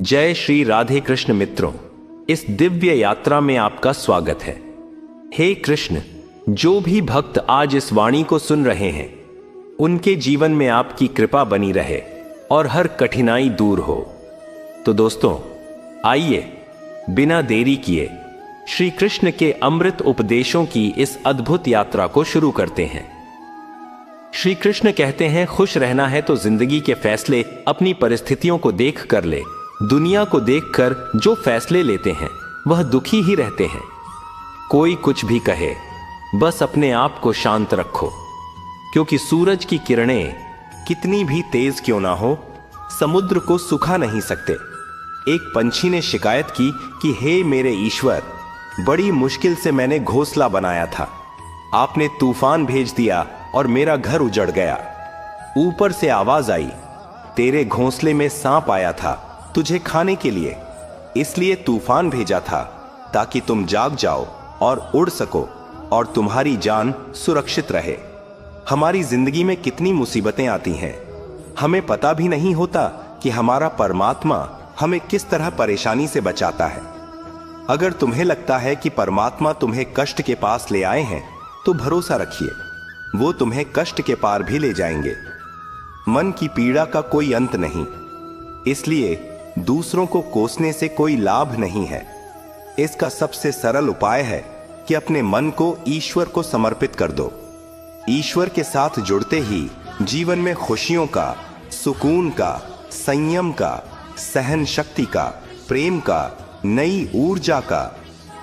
जय श्री राधे कृष्ण मित्रों, इस दिव्य यात्रा में आपका स्वागत है। हे कृष्ण, जो भी भक्त आज इस वाणी को सुन रहे हैं उनके जीवन में आपकी कृपा बनी रहे और हर कठिनाई दूर हो। तो दोस्तों, आइए बिना देरी किए श्री कृष्ण के अमृत उपदेशों की इस अद्भुत यात्रा को शुरू करते हैं। श्री कृष्ण कहते हैं, खुश रहना है तो जिंदगी के फैसले अपनी परिस्थितियों को देख कर ले। दुनिया को देखकर जो फैसले लेते हैं वह दुखी ही रहते हैं। कोई कुछ भी कहे, बस अपने आप को शांत रखो, क्योंकि सूरज की किरणें कितनी भी तेज क्यों ना हो, समुद्र को सुखा नहीं सकते। एक पंछी ने शिकायत की कि हे मेरे ईश्वर, बड़ी मुश्किल से मैंने घोंसला बनाया था, आपने तूफान भेज दिया और मेरा घर उजड़ गया। ऊपर से आवाज आई, तेरे घोंसले में सांप आया था तुझे खाने के लिए, इसलिए तूफान भेजा था ताकि तुम जाग जाओ और उड़ सको और तुम्हारी जान सुरक्षित रहे। हमारी जिंदगी में कितनी मुसीबतें आती हैं, हमें पता भी नहीं होता कि हमारा परमात्मा हमें किस तरह परेशानी से बचाता है। अगर तुम्हें लगता है कि परमात्मा तुम्हें कष्ट के पास ले आए हैं तो भरोसा रखिए, वो तुम्हें कष्ट के पार भी ले जाएंगे। मन की पीड़ा का कोई अंत नहीं, इसलिए दूसरों को कोसने से कोई लाभ नहीं है। इसका सबसे सरल उपाय है कि अपने मन को ईश्वर को समर्पित कर दो। ईश्वर के साथ जुड़ते ही जीवन में खुशियों का, सुकून का, संयम का, सहन शक्ति का, प्रेम का, नई ऊर्जा का,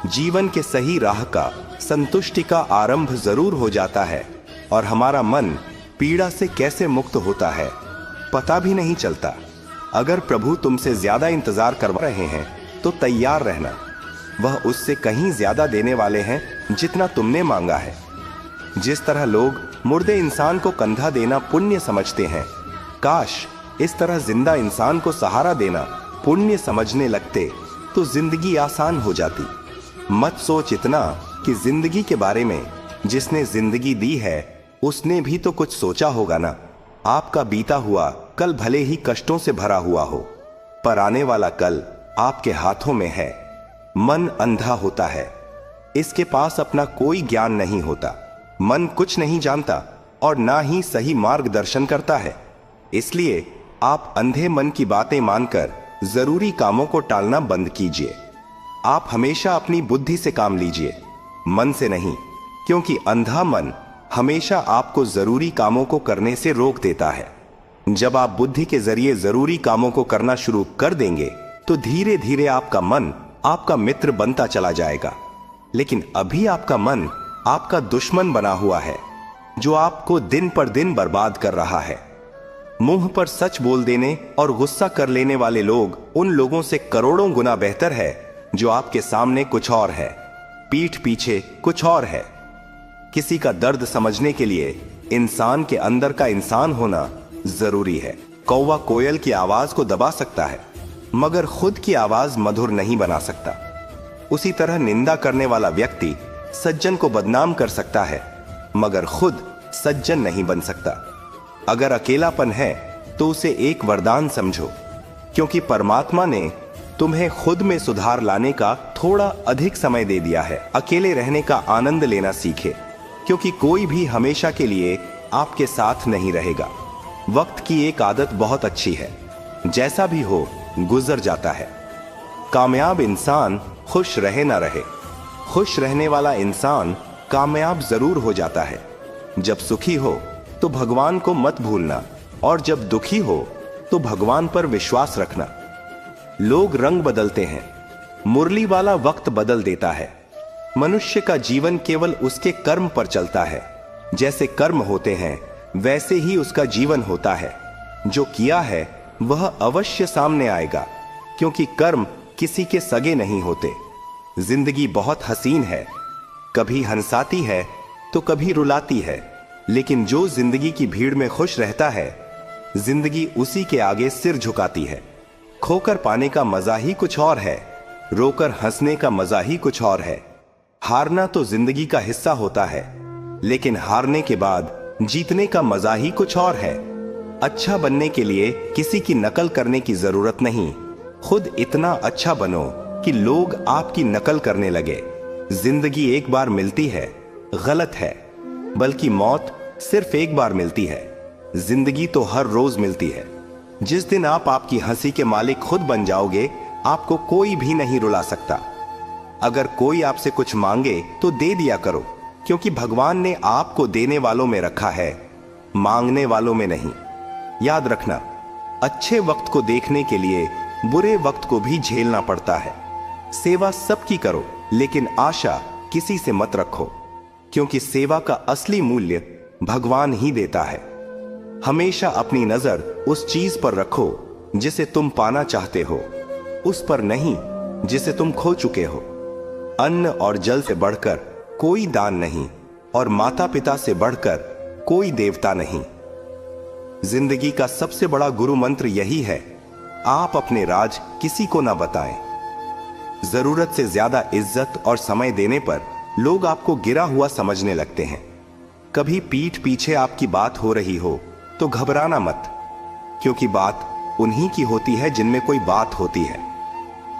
जीवन के सही राह का, संतुष्टि का आरंभ जरूर हो जाता है और हमारा मन पीड़ा से कैसे मुक्त होता है पता भी नहीं चलता। अगर प्रभु तुमसे ज्यादा इंतजार करवा रहे हैं तो तैयार रहना, वह उससे कहीं ज्यादा देने वाले हैं जितना तुमने मांगा है। जिस तरह लोग मुर्दे इंसान को कंधा देना पुण्य समझते हैं, काश इस तरह जिंदा इंसान को सहारा देना पुण्य समझने लगते तो जिंदगी आसान हो जाती। मत सोच इतना कि जिंदगी के बारे में जिसने जिंदगी दी है उसने भी तो कुछ सोचा होगा ना। आपका बीता हुआ कल भले ही कष्टों से भरा हुआ हो, पर आने वाला कल आपके हाथों में है। मन अंधा होता है, इसके पास अपना कोई ज्ञान नहीं होता। मन कुछ नहीं जानता और ना ही सही मार्गदर्शन करता है। इसलिए आप अंधे मन की बातें मानकर जरूरी कामों को टालना बंद कीजिए। आप हमेशा अपनी बुद्धि से काम लीजिए, मन से नहीं, क्योंकि अंधा मन हमेशा आपको जरूरी कामों को करने से रोक देता है। जब आप बुद्धि के जरिए जरूरी कामों को करना शुरू कर देंगे तो धीरे धीरे आपका मन आपका मित्र बनता चला जाएगा। लेकिन अभी आपका मन आपका दुश्मन बना हुआ है, जो आपको दिन पर दिन बर्बाद कर रहा है। मुंह पर सच बोल देने और गुस्सा कर लेने वाले लोग उन लोगों से करोड़ों गुना बेहतर है जो आपके सामने कुछ और है, पीठ पीछे कुछ और है। किसी का दर्द समझने के लिए इंसान के अंदर का इंसान होना जरूरी है। कौवा कोयल की आवाज को दबा सकता है, मगर खुद की आवाज मधुर नहीं बना सकता। उसी तरह निंदा करने वाला व्यक्ति सज्जन को बदनाम कर सकता है, मगर खुद सज्जन नहीं बन सकता। अगर अकेलापन है तो उसे एक वरदान समझो, क्योंकि परमात्मा ने तुम्हें खुद में सुधार लाने का थोड़ा अधिक समय दे दिया है। अकेले रहने का आनंद लेना सीखे, क्योंकि कोई भी हमेशा के लिए आपके साथ नहीं रहेगा। वक्त की एक आदत बहुत अच्छी है, जैसा भी हो गुजर जाता है। कामयाब इंसान खुश रहे ना रहे, खुश रहने वाला इंसान कामयाब जरूर हो जाता है। जब सुखी हो तो भगवान को मत भूलना, और जब दुखी हो तो भगवान पर विश्वास रखना। लोग रंग बदलते हैं, मुरली वाला वक्त बदल देता है। मनुष्य का जीवन केवल उसके कर्म पर चलता है। जैसे कर्म होते हैं वैसे ही उसका जीवन होता है। जो किया है वह अवश्य सामने आएगा, क्योंकि कर्म किसी के सगे नहीं होते। जिंदगी बहुत हसीन है, कभी हंसाती है तो कभी रुलाती है, लेकिन जो जिंदगी की भीड़ में खुश रहता है, जिंदगी उसी के आगे सिर झुकाती है। खोकर पाने का मजा ही कुछ और है, रोकर हंसने का मजा ही कुछ और है। हारना तो जिंदगी का हिस्सा होता है, लेकिन हारने के बाद जीतने का मजा ही कुछ और है। अच्छा बनने के लिए किसी की नकल करने की जरूरत नहीं, खुद इतना अच्छा बनो कि लोग आपकी नकल करने लगे। जिंदगी एक बार मिलती है, गलत है, बल्कि मौत सिर्फ एक बार मिलती है। जिंदगी तो हर रोज मिलती है। जिस दिन आप आपकी हंसी के मालिक खुद बन जाओगे, आपको कोई भी नहीं रुला सकता। अगर कोई आपसे कुछ मांगे तो दे दिया करो, क्योंकि भगवान ने आपको देने वालों में रखा है, मांगने वालों में नहीं। याद रखना, अच्छे वक्त को देखने के लिए बुरे वक्त को भी झेलना पड़ता है। सेवा सबकी करो, लेकिन आशा किसी से मत रखो, क्योंकि सेवा का असली मूल्य भगवान ही देता है। हमेशा अपनी नजर उस चीज पर रखो जिसे तुम पाना चाहते हो, उस पर नहीं जिसे तुम खो चुके हो। अन्न और जल से बढ़कर कोई दान नहीं, और माता पिता से बढ़कर कोई देवता नहीं। जिंदगी का सबसे बड़ा गुरु मंत्र यही है, आप अपने राज किसी को ना बताएं। जरूरत से ज्यादा इज्जत और समय देने पर लोग आपको गिरा हुआ समझने लगते हैं। कभी पीठ पीछे आपकी बात हो रही हो तो घबराना मत, क्योंकि बात उन्हीं की होती है जिनमें कोई बात होती है।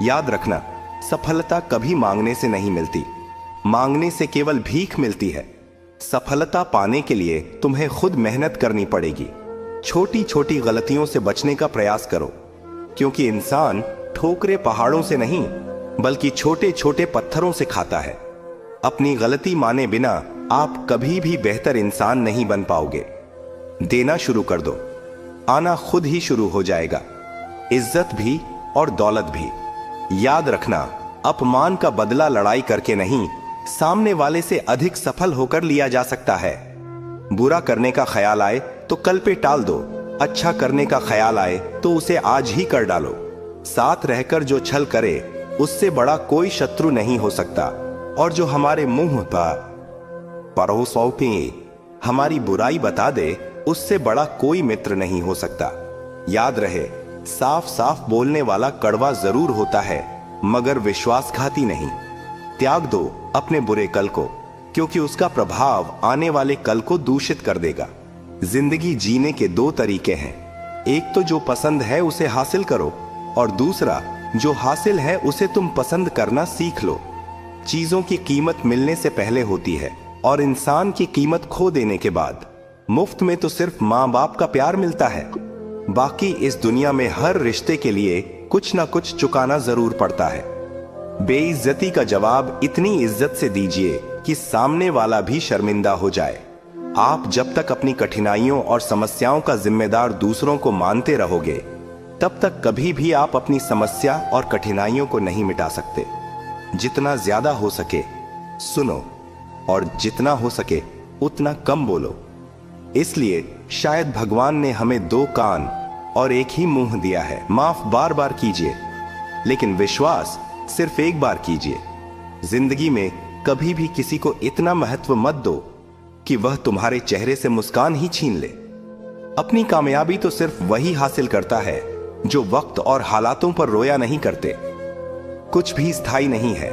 याद रखना, सफलता कभी मांगने से नहीं मिलती, मांगने से केवल भीख मिलती है। सफलता पाने के लिए तुम्हें खुद मेहनत करनी पड़ेगी। छोटी छोटी गलतियों से बचने का प्रयास करो, क्योंकि इंसान ठोकरे पहाड़ों से नहीं, बल्कि छोटे छोटे पत्थरों से खाता है। अपनी गलती माने बिना आप कभी भी बेहतर इंसान नहीं बन पाओगे। देना शुरू कर दो, आना खुद ही शुरू हो जाएगा, इज्जत भी और दौलत भी। याद रखना, अपमान का बदला लड़ाई करके नहीं, सामने वाले से अधिक सफल होकर लिया जा सकता है। बुरा करने का ख्याल आए तो कल पे टाल दो, अच्छा करने का ख्याल आए तो उसे आज ही कर डालो। साथ रहकर जो छल करे, उससे बड़ा कोई शत्रु नहीं हो सकता, और जो हमारे मुंह पर परोसों पे हमारी बुराई बता दे, उससे बड़ा कोई मित्र नहीं हो सकता। याद रहे, साफ साफ बोलने वाला कड़वा जरूर होता है, मगर विश्वासघाती नहीं। त्याग दो अपने बुरे कल को, क्योंकि उसका प्रभाव आने वाले कल को दूषित कर देगा। जिंदगी जीने के दो तरीके हैं, एक तो जो पसंद है उसे हासिल करो, और दूसरा जो हासिल है उसे तुम पसंद करना सीख लो। चीजों की कीमत मिलने से पहले होती है, और इंसान की कीमत खो देने के बाद। मुफ्त में तो सिर्फ माँ बाप का प्यार मिलता है, बाकी इस दुनिया में हर रिश्ते के लिए कुछ ना कुछ चुकाना जरूर पड़ता है। बेइज्जती का जवाब इतनी इज्जत से दीजिए कि सामने वाला भी शर्मिंदा हो जाए। आप जब तक अपनी कठिनाइयों और समस्याओं का जिम्मेदार दूसरों को मानते रहोगे, तब तक कभी भी आप अपनी समस्या और कठिनाइयों को नहीं मिटा सकते। जितना ज्यादा हो सके सुनो, और जितना हो सके उतना कम बोलो। इसलिए शायद भगवान ने हमें दो कान और एक ही मुंह दिया है। माफ बार बार कीजिए, लेकिन विश्वास सिर्फ एक बार कीजिए। जिंदगी में कभी भी किसी को इतना महत्व मत दो कि वह तुम्हारे चेहरे से मुस्कान ही छीन ले। अपनी कामयाबी तो सिर्फ वही हासिल करता है जो वक्त और हालातों पर रोया नहीं करते। कुछ भी स्थायी नहीं है।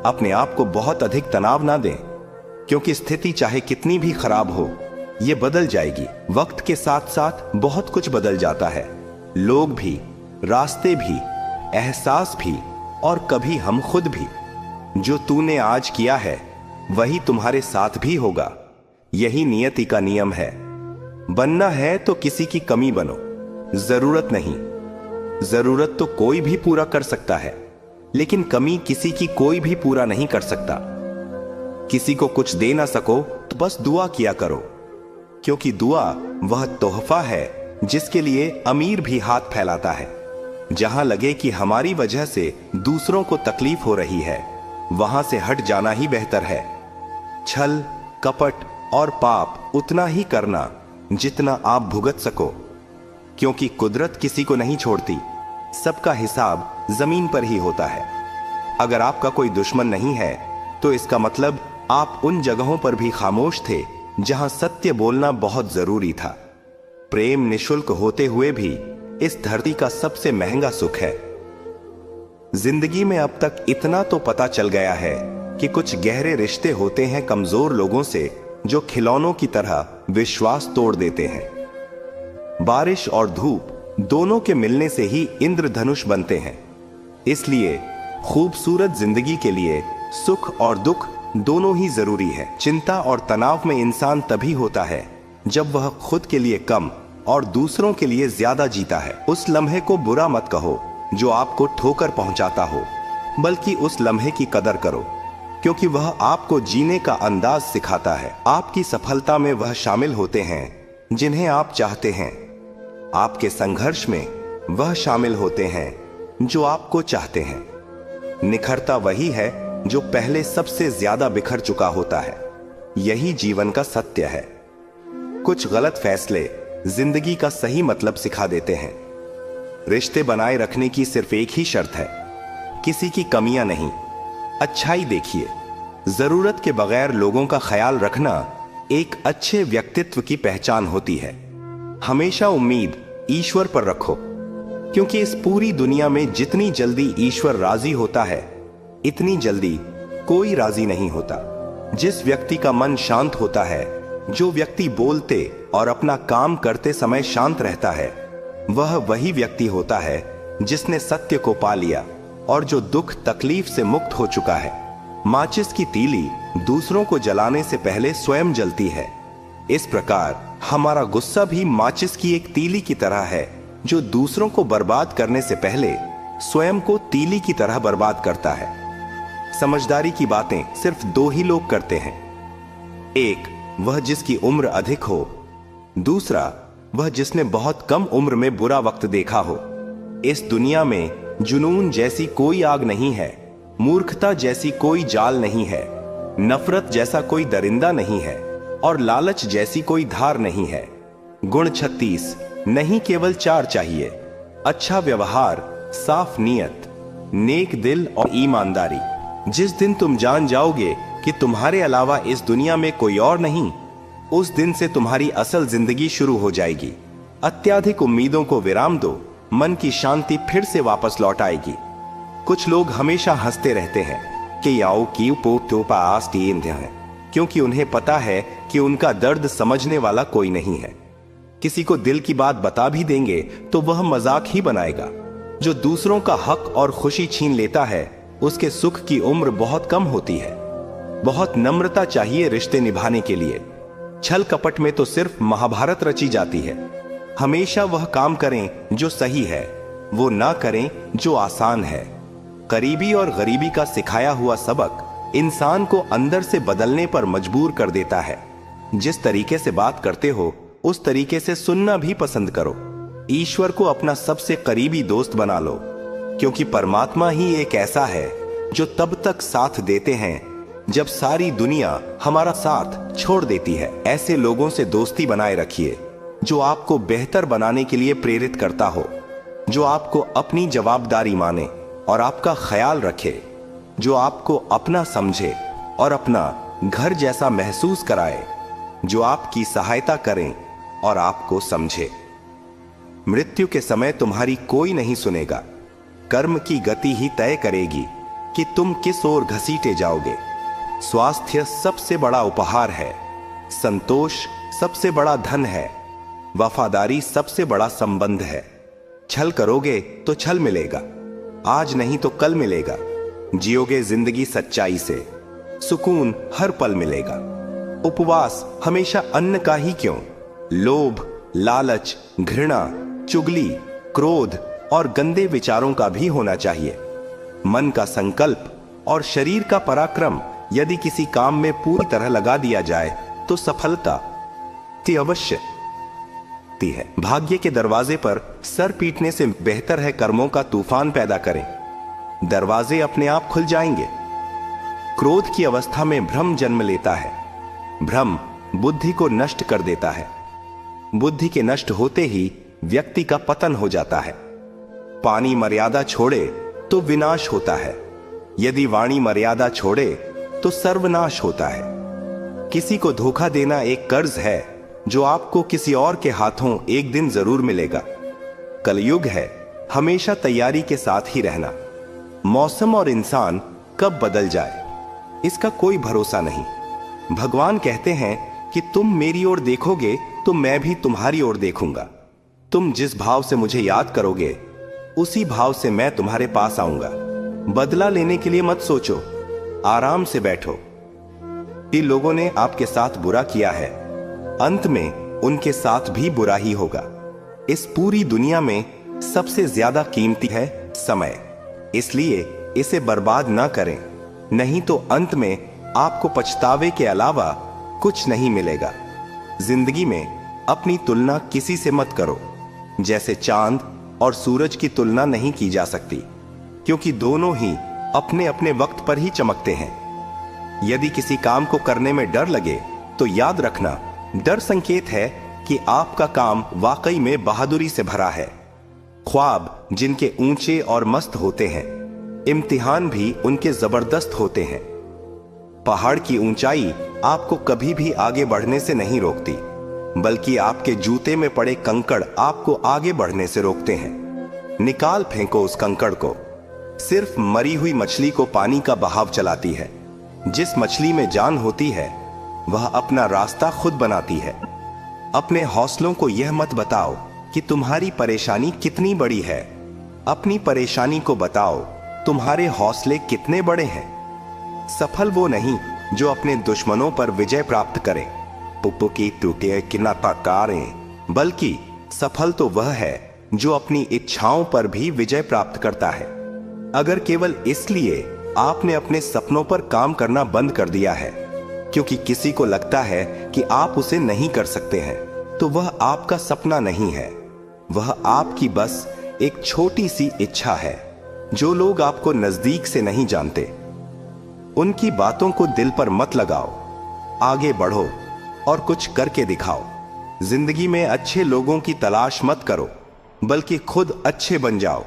अपने आप को बहुत अधिक तनाव ना दें, क्योंकि स्थिति चाहे कितनी भी खराब हो, ये बदल जाएगी। वक्त के साथ साथ बहुत कुछ बदल जाता है, लोग भी, रास्ते भी, एहसास भी, और कभी हम खुद भी। जो तूने आज किया है वही तुम्हारे साथ भी होगा। यही नियति का नियम है। बनना है तो किसी की कमी बनो, जरूरत नहीं। जरूरत तो कोई भी पूरा कर सकता है, लेकिन कमी किसी की कोई भी पूरा नहीं कर सकता। किसी को कुछ दे ना सको तो बस दुआ किया करो, क्योंकि दुआ वह तोहफा है जिसके लिए अमीर भी हाथ फैलाता है। जहां लगे कि हमारी वजह से दूसरों को तकलीफ हो रही है, वहां से हट जाना ही बेहतर है। छल, कपट और पाप उतना ही करना जितना आप भुगत सको, क्योंकि कुदरत किसी को नहीं छोड़ती। सबका हिसाब जमीन पर ही होता है। अगर आपका कोई दुश्मन नहीं है, तो इसका मतलब आप उन जगहों पर भी खामोश थे जहां सत्य बोलना बहुत जरूरी था। प्रेम निशुल्क होते हुए भी इस धरती का सबसे महंगा सुख है। जिंदगी में अब तक इतना तो पता चल गया है कि कुछ गहरे रिश्ते होते हैं कमजोर लोगों से, जो खिलौनों की तरह विश्वास तोड़ देते हैं। बारिश और धूप दोनों के मिलने से ही इंद्रधनुष बनते हैं। इसलिए खूबसूरत जिंदगी के लिए सुख और दुख दोनों ही जरूरी है। चिंता और तनाव में इंसान तभी होता है जब वह खुद के लिए कम और दूसरों के लिए ज्यादा जीता है। उस लम्हे को बुरा मत कहो जो आपको ठोकर पहुंचाता हो, बल्कि उस लम्हे की कदर करो, क्योंकि वह आपको जीने का अंदाज सिखाता है। आपकी सफलता में वह शामिल होते हैं जिन्हें आप चाहते हैं। आपके संघर्ष में वह शामिल होते हैं जो आपको चाहते हैं। निखरता वही है जो पहले सबसे ज्यादा बिखर चुका होता है। यही जीवन का सत्य है। कुछ गलत फैसले जिंदगी का सही मतलब सिखा देते हैं। रिश्ते बनाए रखने की सिर्फ एक ही शर्त है, किसी की कमियां नहीं, अच्छाई देखिए। जरूरत के बगैर लोगों का ख्याल रखना एक अच्छे व्यक्तित्व की पहचान होती है। हमेशा उम्मीद ईश्वर पर रखो, क्योंकि इस पूरी दुनिया में जितनी जल्दी ईश्वर राजी होता है, इतनी जल्दी कोई राजी नहीं होता। जिस व्यक्ति का मन शांत होता है, जो व्यक्ति बोलते और अपना काम करते समय शांत रहता है, वह वही व्यक्ति होता है जिसने सत्य को पा लिया और जो दुख तकलीफ से मुक्त हो चुका है। माचिस की तीली दूसरों को जलाने से पहले स्वयं जलती है। इस प्रकार हमारा गुस्सा भी माचिस की एक तीली की तरह है, जो दूसरों को बर्बाद करने से पहले स्वयं को तीली की तरह बर्बाद करता है। समझदारी की बातें सिर्फ दो ही लोग करते हैं। एक वह जिसकी उम्र अधिक हो, दूसरा वह जिसने बहुत कम उम्र में बुरा वक्त देखा हो। इस दुनिया में जुनून जैसी कोई आग नहीं है, मूर्खता जैसी कोई जाल नहीं है, नफरत जैसा कोई दरिंदा नहीं है और लालच जैसी कोई धार नहीं है। गुण 36 नहीं, केवल 4 चाहिए। अच्छा व्यवहार, साफ नीयत, नेक दिल और ईमानदारी। जिस दिन तुम जान जाओगे कि तुम्हारे अलावा इस दुनिया में कोई और नहीं, उस दिन से तुम्हारी असल जिंदगी शुरू हो जाएगी। अत्यधिक उम्मीदों को विराम दो, मन की शांति फिर से वापस लौट आएगी। कुछ लोग हमेशा हंसते रहते हैं कि याओ की पोपास हैं, क्योंकि उन्हें पता है कि उनका दर्द समझने वाला कोई नहीं है। किसी को दिल की बात बता भी देंगे तो वह मजाक ही बनाएगा। जो दूसरों का हक और खुशी छीन लेता है, उसके सुख की उम्र बहुत कम होती है। बहुत नम्रता चाहिए रिश्ते निभाने के लिए। छल कपट में तो सिर्फ महाभारत रची जाती है। हमेशा वह काम करें जो सही है, वो ना करें जो आसान है। करीबी और गरीबी का सिखाया हुआ सबक इंसान को अंदर से बदलने पर मजबूर कर देता है। जिस तरीके से बात करते हो, उस तरीके से सुनना भी पसंद करो। ईश्वर को अपना सबसे करीबी दोस्त बना लो, क्योंकि परमात्मा ही एक ऐसा है जो तब तक साथ देते हैं जब सारी दुनिया हमारा साथ छोड़ देती है। ऐसे लोगों से दोस्ती बनाए रखिए जो आपको बेहतर बनाने के लिए प्रेरित करता हो, जो आपको अपनी जवाबदारी माने और आपका ख्याल रखे, जो आपको अपना समझे और अपना घर जैसा महसूस कराए, जो आपकी सहायता करें और आपको समझे। मृत्यु के समय तुम्हारी कोई नहीं सुनेगा। कर्म की गति ही तय करेगी कि तुम किस ओर घसीटे जाओगे। स्वास्थ्य सबसे बड़ा उपहार है, संतोष सबसे बड़ा धन है, वफादारी सबसे बड़ा संबंध है। छल करोगे तो छल मिलेगा, आज नहीं तो कल मिलेगा। जियोगे जिंदगी सच्चाई से, सुकून हर पल मिलेगा। उपवास हमेशा अन्न का ही क्यों, लोभ, लालच, घृणा, चुगली, क्रोध और गंदे विचारों का भी होना चाहिए। मन का संकल्प और शरीर का पराक्रम यदि किसी काम में पूरी तरह लगा दिया जाए तो सफलता अवश्य है। भाग्य के दरवाजे पर सर पीटने से बेहतर है कर्मों का तूफान पैदा करें। दरवाजे अपने आप खुल जाएंगे। क्रोध की अवस्था में भ्रम जन्म लेता है। भ्रम बुद्धि को नष्ट कर देता है। बुद्धि के नष्ट होते ही व्यक्ति का पतन हो जाता है। पानी मर्यादा छोड़े तो विनाश होता है, यदि वाणी मर्यादा छोड़े तो सर्वनाश होता है। किसी को धोखा देना एक कर्ज है जो आपको किसी और के हाथों एक दिन जरूर मिलेगा। कलयुग है, हमेशा तैयारी के साथ ही रहना। मौसम और इंसान कब बदल जाए इसका कोई भरोसा नहीं। भगवान कहते हैं कि तुम मेरी ओर देखोगे तो मैं भी तुम्हारी ओर देखूंगा। तुम जिस भाव से मुझे याद करोगे उसी भाव से मैं तुम्हारे पास आऊंगा। बदला लेने के लिए मत सोचो, आराम से बैठो। इन लोगों ने आपके साथ बुरा किया है, अंत में उनके साथ भी बुरा ही होगा। इस पूरी दुनिया में सबसे ज्यादा कीमती है समय, इसलिए इसे बर्बाद ना करें, नहीं तो अंत में आपको पछतावे के अलावा कुछ नहीं मिलेगा। जिंदगी में अपनी तुलना किसी से मत करो, जैसे चांद और सूरज की तुलना नहीं की जा सकती, क्योंकि दोनों ही अपने अपने वक्त पर ही चमकते हैं। यदि किसी काम को करने में डर लगे तो याद रखना, डर संकेत है कि आपका काम वाकई में बहादुरी से भरा है। ख्वाब जिनके ऊंचे और मस्त होते हैं, इम्तिहान भी उनके जबरदस्त होते हैं। पहाड़ की ऊंचाई आपको कभी भी आगे बढ़ने से नहीं रोकती, बल्कि आपके जूते में पड़े कंकड़ आपको आगे बढ़ने से रोकते हैं। निकाल फेंको उस कंकड़ को। सिर्फ मरी हुई मछली को पानी का बहाव चलाती है। जिस मछली में जान होती है वह अपना रास्ता खुद बनाती है। अपने हौसलों को यह मत बताओ कि तुम्हारी परेशानी कितनी बड़ी है, अपनी परेशानी को बताओ तुम्हारे हौसले कितने बड़े हैं। सफल वो नहीं जो अपने दुश्मनों पर विजय प्राप्त करे, पुप्पो की टूटे किनाताकारें, बल्कि सफल तो वह है जो अपनी इच्छाओं पर भी विजय प्राप्त करता है। अगर केवल इसलिए आपने अपने सपनों पर काम करना बंद कर दिया है क्योंकि किसी को लगता है कि आप उसे नहीं कर सकते हैं, तो वह आपका सपना नहीं है, वह आपकी बस एक छोटी सी इच्छा है। जो लोग आपको नजदीक से नहीं जानते, उनकी बातों को दिल पर मत लगाओ, आगे बढ़ो और कुछ करके दिखाओ। जिंदगी में अच्छे लोगों की तलाश मत करो, बल्कि खुद अच्छे बन जाओ।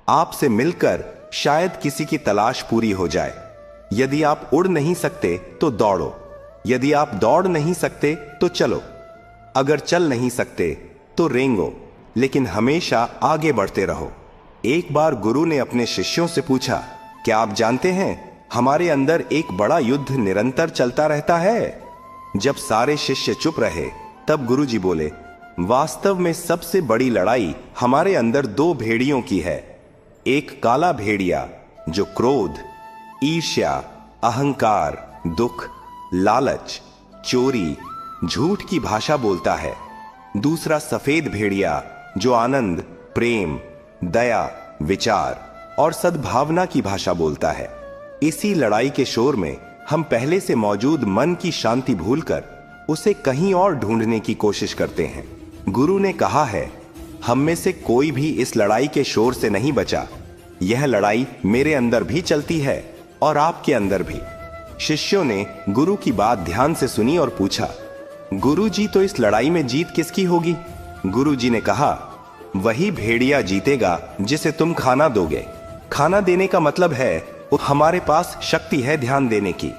आपसे मिलकर शायद किसी की तलाश पूरी हो जाए। यदि आप उड़ नहीं सकते तो दौड़ो, यदि आप दौड़ नहीं सकते तो चलो, अगर चल नहीं सकते तो रेंगो, लेकिन हमेशा आगे बढ़ते रहो। एक बार गुरु ने अपने शिष्यों से पूछा, क्या आप जानते हैं हमारे अंदर एक बड़ा युद्ध निरंतर चलता रहता है? जब सारे शिष्य चुप रहे तब गुरु जी बोले, वास्तव में सबसे बड़ी लड़ाई हमारे अंदर दो भेड़ियों की है। एक काला भेड़िया जो क्रोध, ईर्ष्या, अहंकार, दुख, लालच, चोरी, झूठ की भाषा बोलता है। दूसरा सफेद भेड़िया जो आनंद, प्रेम, दया, विचार और सद्भावना की भाषा बोलता है। इसी लड़ाई के शोर में हम पहले से मौजूद मन की शांति भूलकर उसे कहीं और ढूंढने की कोशिश करते हैं। गुरु ने कहा है, हम में से कोई भी इस लड़ाई के शोर से नहीं बचा। यह लड़ाई मेरे अंदर भी चलती है और आपके अंदर भी। शिष्यों ने गुरु की बात ध्यान से सुनी और पूछा, गुरु जी, तो इस लड़ाई में जीत किसकी होगी? गुरु जी ने कहा, वही भेड़िया जीतेगा जिसे तुम खाना दोगे। खाना देने का मतलब है हमारे पास शक्ति है ध्यान देने की।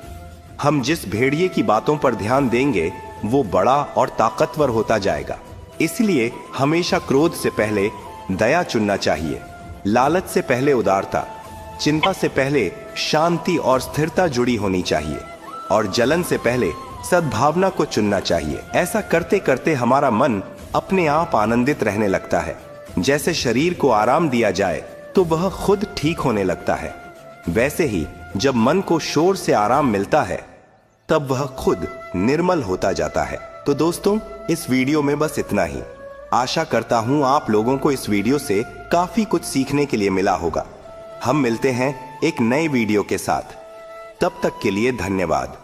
हम जिस भेड़िए की बातों पर ध्यान देंगे वो बड़ा और ताकतवर होता जाएगा। इसलिए हमेशा क्रोध से पहले दया चुनना चाहिए, लालच से पहले उदारता, चिंता से पहले शांति और स्थिरता जुड़ी होनी चाहिए, और जलन से पहले सद्भावना को चुनना चाहिए। ऐसा करते करते हमारा मन अपने आप आनंदित रहने लगता है। जैसे शरीर को आराम दिया जाए तो वह खुद ठीक होने लगता है, वैसे ही जब मन को शोर से आराम मिलता है तब वह खुद निर्मल होता जाता है। तो दोस्तों, इस वीडियो में बस इतना ही। आशा करता हूं आप लोगों को इस वीडियो से काफी कुछ सीखने के लिए मिला होगा। हम मिलते हैं एक नए वीडियो के साथ, तब तक के लिए धन्यवाद।